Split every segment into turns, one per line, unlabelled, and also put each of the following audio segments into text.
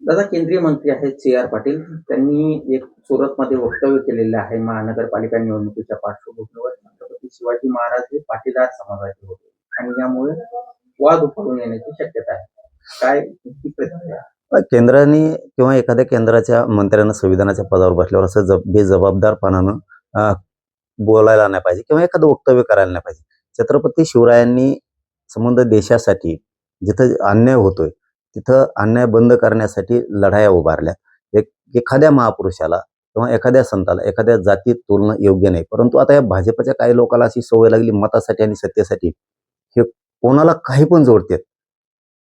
दादा, केंद्रीय मंत्री आहेत सी.आर. पाटील. त्यांनी एक सुरतमध्ये वक्तव्य केलेलं आहे महानगरपालिका निवडणुकीच्या पार्श्वभूमीवर. छत्रपती शिवाजी महाराज हे पाटीदार समाजाचे होते आणि यामुळे वाद उफाळून येण्याची शक्यता आहे. काय नक्की प्रतिक्रिया?
केंद्राने किंवा एखाद्या केंद्राच्या मंत्र्यानं संविधानाच्या पदावर बसल्यावर असं बेजबाबदारपणानं बोलायला नाही पाहिजे किंवा एखादं वक्तव्य करायला नाही पाहिजे. छत्रपती शिवरायांनी संबंध देशासाठी जिथं अन्याय होतोय तिथं अन्याय बंद करण्यासाठी लढाया उभारल्या. एखाद्या महापुरुषाला किंवा एखाद्या संताला एखाद्या जातीत तोलणं योग्य नाही. परंतु आता या भाजपच्या काही लोकांना अशी सवय लागली मतासाठी आणि सत्तेसाठी हे कोणाला काही पण जोडतात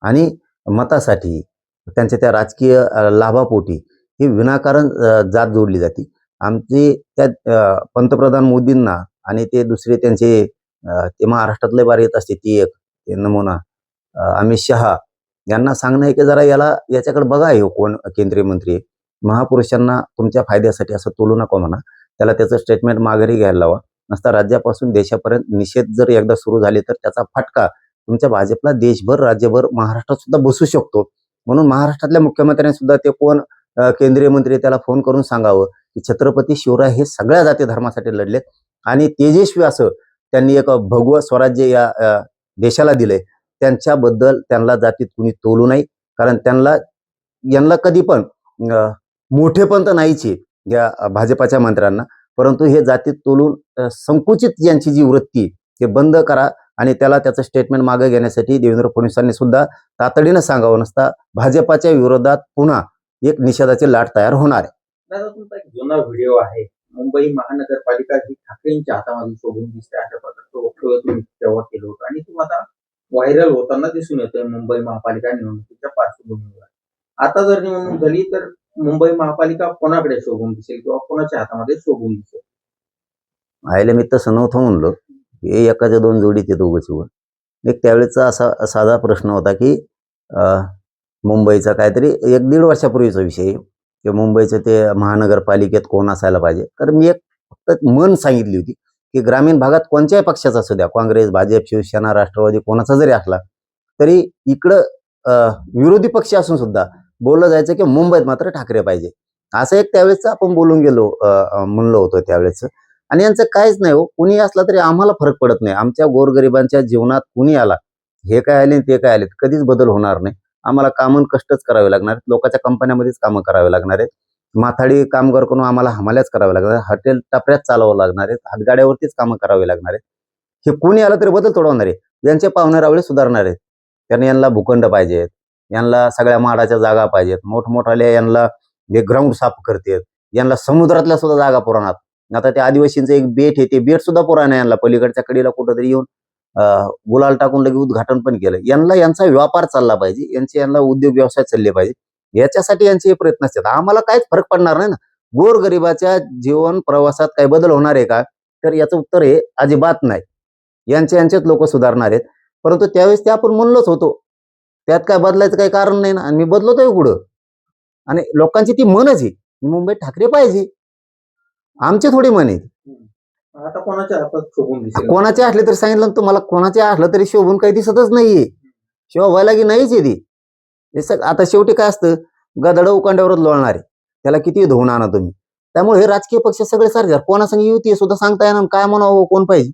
आणि मतासाठी त्यांच्या त्या राजकीय लाभापोटी ही विनाकारण जात जोडली जाते. आमचे त्या पंतप्रधान मोदींना आणि ते दुसरे त्यांचे ते महाराष्ट्रातले बार येत असते ती एक ते नमुना अमित शहा यांना सांगणं आहे की जरा याच्याकडे बघा. हे कोण केंद्रीय मंत्री महापुरुषांना तुमच्या फायद्यासाठी असं तोलू नका म्हणा. त्याला त्याचं स्टेटमेंट माघारी घ्यायला लावा. नसता राज्यापासून देशापर्यंत निषेध जर एकदा सुरू झाले तर त्याचा फटका तुमच्या भाजपला देशभर राज्यभर महाराष्ट्रात सुद्धा बसू शकतो. म्हणून महाराष्ट्रातल्या मुख्यमंत्र्यांनी सुद्धा ते कोण केंद्रीय मंत्री त्याला फोन करून सांगावं की छत्रपती शिवराय हे सगळ्या जाती धर्मासाठी लढलेत आणि तेजस्वी असं त्यांनी एक भगवं स्वराज्य या देशाला दिलंय. त्यांच्याबद्दल त्यांना जातीत कुणी तोलू नाही. कारण यांना कधी पण मोठेपण तर नाहीचे या भाजपाच्या मंत्र्यांना. परंतु हे जातीत तोलून संकुचित यांची जी वृत्ती ते बंद करा आणि त्याचं स्टेटमेंट मागे घेण्यासाठी देवेंद्र फडणवीसांनी सुद्धा तातडीनं सांगावं. नसता भाजपाच्या विरोधात पुन्हा एक निषेधाची लाट तयार होणार आहे.
दादा, तुमचा एक जुना व्हिडिओ आहे. मुंबई महानगरपालिका ही ठाकरेंच्या हातामध्ये सोडून दिसते अशा प्रकारचं वक्तव्य तुम्ही तेव्हा केलं होतं आणि तो आता व्हायरल होताना दिसून येतोय मुंबई महापालिका निवडणुकीच्या पार्श्वभूमीवर. आता जर निवडणूक झाली तर मुंबई महापालिका कोणाकडे शोभून दिसेल किंवा कोणाच्या हातामध्ये शोभून दिसेल?
आयला मी तसं नव्हतं म्हणलो. हे एकाच्या दोन जोडीत येतो उगाच. एक त्यावेळेचा असा साधा प्रश्न होता की मुंबईचा काहीतरी 1-1.5 वर्षापूर्वीचा विषय की मुंबईचं ते महानगरपालिकेत कोण असायला पाहिजे. तर मी एक फक्त मन सांगितली होती की ग्रामीण भागात कोणत्याही पक्षाचा असू द्या, काँग्रेस, भाजप, शिवसेना, राष्ट्रवादी कोणाचा जरी असला तरी इकडं विरोधी पक्ष असून सुद्धा बोललं जायचं की मुंबईत मात्र ठाकरे पाहिजे. असं एक त्यावेळेस आपण बोलून गेलो म्हणलं होतं त्यावेळेस. आणि यांचं काहीच नाही हो. कुणी असला तरी आम्हाला फरक पडत नाही. आमच्या गोरगरिबांच्या जीवनात कुणी आला, हे काय आले ते काय आले, कधीच बदल होणार नाही. आम्हाला कामं कष्टच करावे लागणार आहेत. लोकांच्या कंपन्यामध्येच कामं करावे लागणार आहेत. माथाडी कामगार करून आम्हाला हमाल्याच करावे लागणार आहेत. हॉटेल टपऱ्यात चालवावं लागणार आहेत. हातगाड्यावरतीच कामं करावे लागणार आहेत. हे कुणी आलं तरी बदल तोडवणार आहे. यांचे पाहुणे रावळे सुधारणार आहेत. त्यांनी यांना भूखंड पाहिजेत, यांना सगळ्या माडाच्या जागा पाहिजेत, मोठमोठाल्या यांना जे ग्राउंड साफ करतात, यांना समुद्रातल्या सुद्धा जागा पुराणात. आता त्या आदिवासींचं एक बेट आहे, ते बेट सुद्धा पुराणा यांना पलीकडच्या कडेला कुठंतरी येऊन गुलाल टाकून लगेच उद्घाटन पण केलं. यांचा व्यापार चालला पाहिजे, यांना उद्योग व्यवसाय चालले पाहिजे. याच्यासाठी यांचे हे प्रयत्न असतात. आम्हाला काहीच फरक पडणार नाही ना. गोरगरिबाच्या जीवन प्रवासात काही बदल होणार आहे का? तर याचं उत्तर हे अजिबात नाही. यांचेच लोक सुधारणार आहेत. परंतु त्यावेळेस ते आपण म्हणलोच होतो, त्यात काय बदलायचं काही कारण नाही ना. आणि मी बदलतोय कुठं? आणि लोकांची ती मनच आहे मुंबईत ठाकरे पाहिजे. आमचे थोडी मन आहे.
आता कोणाच्या हातात शोभून दिसेल?
कोणाचे असले तरी सांगितलं तुम्हाला, कोणाचे असलं तरी शोभून काही दिसतच नाहीये. शिवाय व्हायला की नाहीच आहे ती. आता शेवटी काय असतं, गदड उकांड्यावरच लोळणार आहे. त्याला किती धुवून आणा तुम्ही. त्यामुळे हे राजकीय पक्ष सगळे सारखे. कोणासंग युती सुद्धा सांगता येणार काय म्हणावं कोण पाहिजे.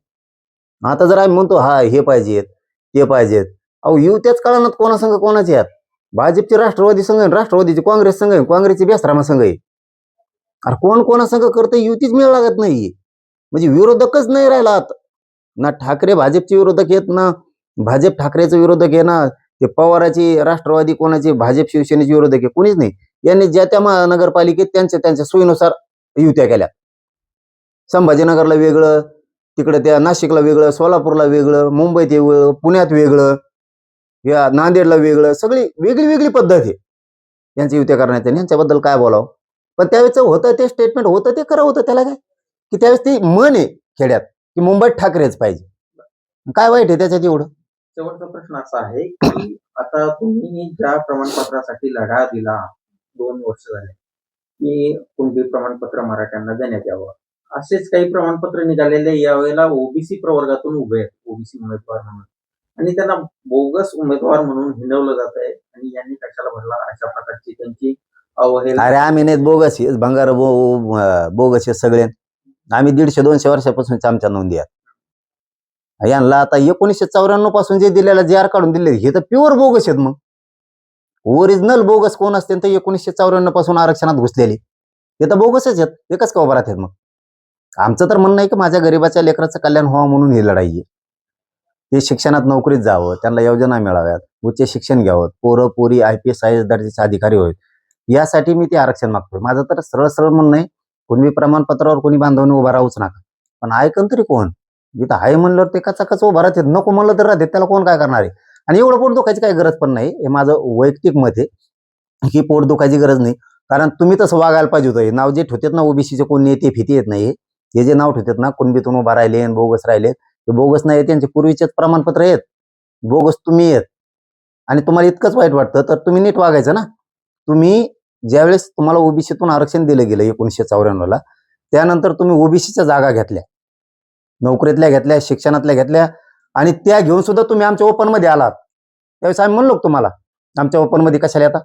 आता जर आम्ही म्हणतो हा हे पाहिजेत ते पाहिजेत, अहो युत्याच कळणार कोणासंग कोणाचे आहेत. भाजपचे राष्ट्रवादी संघ, राष्ट्रवादीचे काँग्रेस संघ, काँग्रेसचे बेसरामा संघ आहे. अरे कोण कोणासंग करतं युतीच मिळ लागत नाही. म्हणजे विरोधकच नाही राहिला आता. ना ठाकरे भाजपचे विरोधक आहेत, ना भाजप ठाकरेचे विरोधक आहे, ना ते पवाराची राष्ट्रवादी कोणाचे भाजप शिवसेनेचे विरोधक आहे. कोणीच नाही. यांनी ज्या त्या महानगरपालिकेत त्यांच्या सोयीनुसार युत्या केल्या. संभाजीनगरला वेगळं, तिकडे त्या नाशिकला वेगळं, सोलापूरला वेगळं, मुंबईत वेगळं, पुण्यात वेगळं, या नांदेडला वेगळं. सगळी वेगळी वेगळी पद्धत आहे यांची युत्या करण्याची. यांच्याबद्दल काय बोलावं. पण त्यावेळेस होतं ते स्टेटमेंट होतं ते खरं होतं. त्याला काय की त्यावेळेस ते मन आहे खेड्यात की मुंबईत ठाकरेच पाहिजे. काय वाईट आहे त्याच्यात एवढं?
शेवटचा प्रश्न असा आहे की आता तुम्ही ज्या प्रमाणपत्रासाठी लढा दिला 2 वर्ष झाले की कुणबी प्रमाणपत्र मराठ्यांना देण्यात यावं, असेच काही प्रमाणपत्र निघालेले यावेळेला ओबीसी प्रवर्गातून उभे आहेत, ओबीसी उमेदवार म्हणून, आणि त्यांना बोगस उमेदवार म्हणून हिणवलं जात आहे आणि यांनी कशाला भरला अशा प्रकारची त्यांची अवहेलना.
अरे आम्ही नाहीत बोगस आहे, भंगार बोगस आहे सगळे. आम्ही 150-200 वर्षापासूनच्या आमच्या नोंदी आहेत. यांना आता 1994 पासून जे दिलेला जे आर काढून दिले हे तर प्युअर बोगस आहेत. मग ओरिजिनल बोगस कोण असते तर 1954 पासून आरक्षणात घुसलेले ते तर बोगसच आहेत. एकच का उभा राहतात. मग आमचं तर म्हणणं आहे की माझ्या गरीबाच्या लेकराचं कल्याण व्हावं म्हणून ही लढाई आहे. ते शिक्षणात नोकरीत जावं, त्यांना योजना मिळाव्यात, उच्च शिक्षण घ्यावं, पोरं पोरी IPS IAS दर्जाचे अधिकारी होईल, यासाठी मी ते आरक्षण मागतोय. माझं तर सरळ सरळ म्हणणं आहे, कुणबी प्रमाणपत्रावर कोणी बांधवून उभा राहूच नका. पण ऐकन तरी कोण? जिथं आहे म्हणल्यावर ते कचाकच उभा राहतात, नको म्हणलं तर राहतात, त्याला कोण काय करणार आहे? आणि एवढं पोट दुखायची काही गरज पण नाही. हे माझं वैयक्तिक मत आहे की पोट दुखायची गरज नाही. कारण तुम्ही तसं वागायला पाहिजे होतं. हे नाव जे ठेवतात ना ओबीसीचे कोण नेते फिती येत नाही, हे जे नाव ठेवतात ना कुणबीतून उभा राहिले आणि बोगस राहिले, ते बोगस नाही, त्यांचे पूर्वीचेच प्रमाणपत्र आहेत, बोगस तुम्ही आहेत. आणि तुम्हाला इतकंच वाईट वाटतं तर तुम्ही नीट वागायचं ना. तुम्ही ज्यावेळेस तुम्हाला ओबीसीतून आरक्षण दिलं गेलं 1994 त्यानंतर तुम्ही ओबीसीच्या जागा घेतल्या, नोकरीतल्या घेतल्या, शिक्षणातल्या घेतल्या, आणि त्या घेऊन सुद्धा तुम्ही आमच्या ओपन मध्ये आलात. त्यावेळेस आम्ही म्हणलो तुम्हाला आमच्या ओपन मध्ये कशाला येता.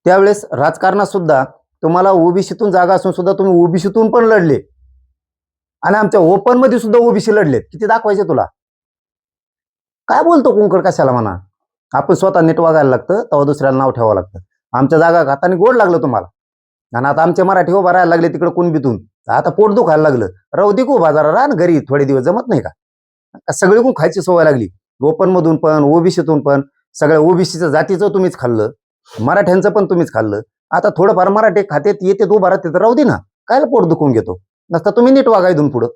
त्यावेळेस राजकारणात सुद्धा तुम्हाला ओबीसीतून जागा असून सुद्धा तुम्ही ओबीसीतून पण लढले आणि आमच्या ओपन मध्ये सुद्धा ओबीसी लढलेत. किती दाखवायचे तुला? काय बोलतो कुंकड कशाला म्हणा. आपण स्वतः नीट वागायला लागतं, तेव्हा दुसऱ्याला नाव ठेवावं लागतं. आमच्या जागा खाताना गोड लागलं तुम्हाला, आणि आता आमचे मराठी उभा राहायला लागले तिकडे कुणबीतून, आता पोट दुखायला लागलं. राहू दे को बाजारा, राहा ना घरी थोडे दिवस, जमत नाही का? सगळी कोण खायची सवय लागली, ओपन मधून पण ओबीसीतून पण. सगळ्या ओबीसीच्या जातीचं तुम्हीच खाल्लं, मराठ्यांचं पण तुम्हीच खाल्लं. आता थोडंफार मराठी खात्यात येते उभा राहते तर राहू दे ना, कायला पोट दुखून घेतो? नसता तुम्ही नीट वागा इथून पुढं.